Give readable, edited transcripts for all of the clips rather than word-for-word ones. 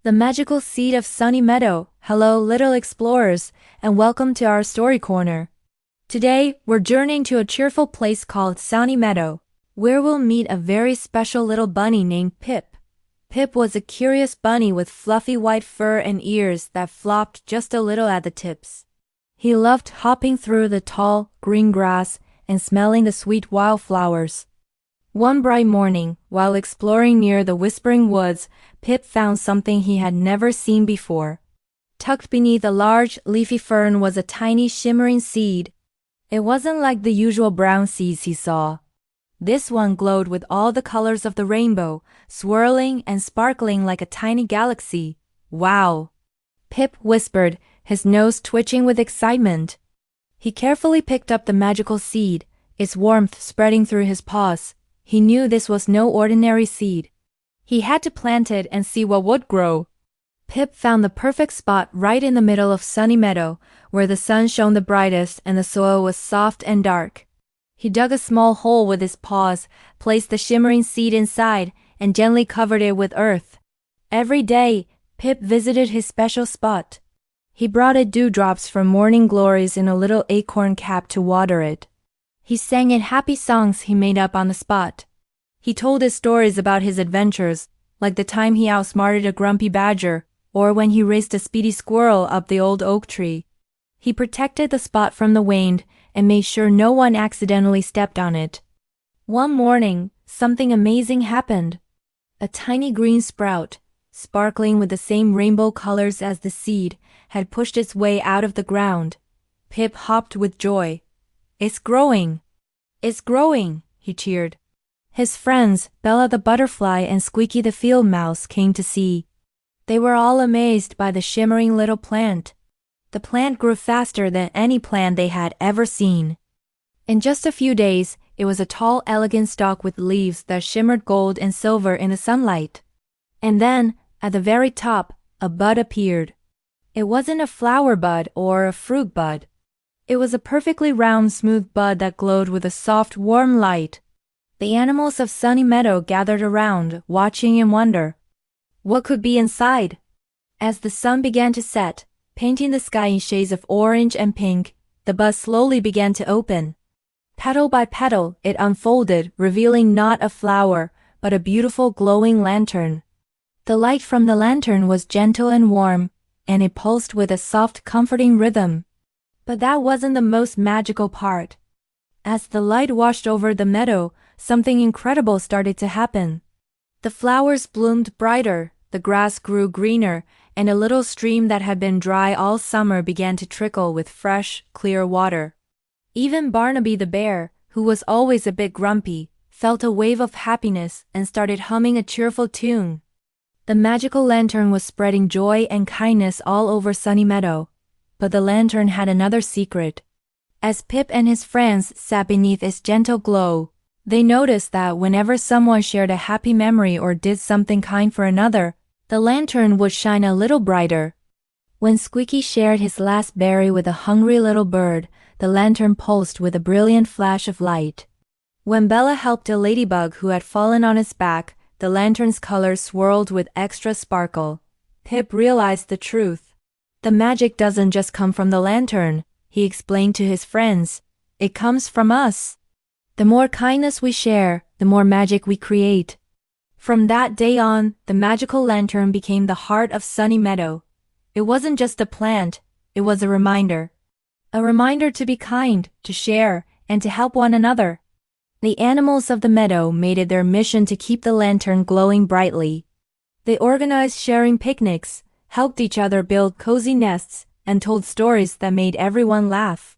The magical seed of Sunny Meadow. Hello, little explorers, and welcome to our story corner. Today, we're journeying to a cheerful place called Sunny Meadow, where we'll meet a very special little bunny named Pip. Pip was a curious bunny with fluffy white fur and ears that flopped just a little at the tips. He loved hopping through the tall, green grass and smelling the sweet wildflowers. One bright morning, while exploring near the Whispering Woods, Pip found something he had never seen before. Tucked beneath a large, leafy fern was a tiny, shimmering seed. It wasn't like the usual brown seeds he saw. This one glowed with all the colors of the rainbow, swirling and sparkling like a tiny galaxy. Wow! Pip whispered, his nose twitching with excitement. He carefully picked up the magical seed, its warmth spreading through his paws. He knew this was no ordinary seed. He had to plant it and see what would grow. Pip found the perfect spot right in the middle of Sunny Meadow, where the sun shone the brightest and the soil was soft and dark. He dug a small hole with his paws, placed the shimmering seed inside, and gently covered it with earth. Every day, Pip visited his special spot. He brought it dewdrops from morning glories in a little acorn cap to water it. He sang it happy songs he made up on the spot. He told it stories about his adventures, like the time he outsmarted a grumpy badger, or when he raced a speedy squirrel up the old oak tree. He protected the spot from the wind and made sure no one accidentally stepped on it. One morning, something amazing happened. A tiny green sprout, sparkling with the same rainbow colors as the seed, had pushed its way out of the ground. Pip hopped with joy. "It's growing! It's growing!" he cheered. His friends, Bella the butterfly and Squeaky the field mouse, came to see. They were all amazed by the shimmering little plant. The plant grew faster than any plant they had ever seen. In just a few days, it was a tall, elegant stalk with leaves that shimmered gold and silver in the sunlight. And then, at the very top, a bud appeared. It wasn't a flower bud or a fruit bud. It was a perfectly round, smooth bud that glowed with a soft, warm light. The animals of Sunny Meadow gathered around, watching in wonder. What could be inside? As the sun began to set, painting the sky in shades of orange and pink, the bud slowly began to open. Petal by petal, it unfolded, revealing not a flower, but a beautiful glowing lantern. The light from the lantern was gentle and warm, and it pulsed with a soft, comforting rhythm. But that wasn't the most magical part. As the light washed over the meadow, something incredible started to happen. The flowers bloomed brighter, the grass grew greener, and a little stream that had been dry all summer began to trickle with fresh, clear water. Even Barnaby the bear, who was always a bit grumpy, felt a wave of happiness and started humming a cheerful tune. The magical lantern was spreading joy and kindness all over Sunny Meadow. But the lantern had another secret. As Pip and his friends sat beneath its gentle glow, they noticed that whenever someone shared a happy memory or did something kind for another, the lantern would shine a little brighter. When Squeaky shared his last berry with a hungry little bird, the lantern pulsed with a brilliant flash of light. When Bella helped a ladybug who had fallen on its back, the lantern's colors swirled with extra sparkle. Pip realized the truth. The magic doesn't just come from the lantern, he explained to his friends. It comes from us. The more kindness we share, the more magic we create. From that day on, the magical lantern became the heart of Sunny Meadow. It wasn't just a plant, it was a reminder. A reminder to be kind, to share, and to help one another. The animals of the meadow made it their mission to keep the lantern glowing brightly. They organized sharing picnics, helped each other build cozy nests, and told stories that made everyone laugh.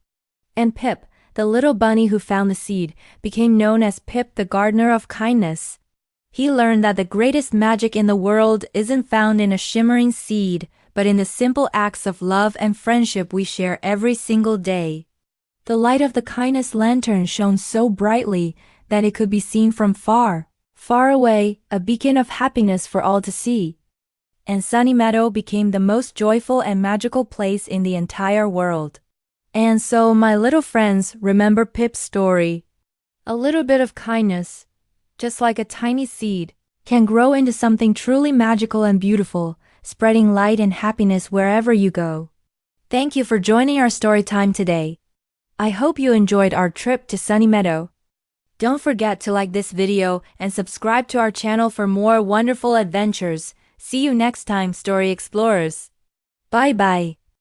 And Pip, the little bunny who found the seed, became known as Pip the gardener of kindness. He learned that the greatest magic in the world isn't found in a shimmering seed, but in the simple acts of love and friendship we share every single day. The light of the kindness lantern shone so brightly that it could be seen from far, far away, a beacon of happiness for all to see. And Sunny Meadow became the most joyful and magical place in the entire world. And so, my little friends, remember Pip's story. A little bit of kindness, just like a tiny seed, can grow into something truly magical and beautiful, spreading light and happiness wherever you go. Thank you for joining our story time today. I hope you enjoyed our trip to Sunny Meadow. Don't forget to like this video and subscribe to our channel for more wonderful adventures. See you next time, Story Explorers. Bye bye.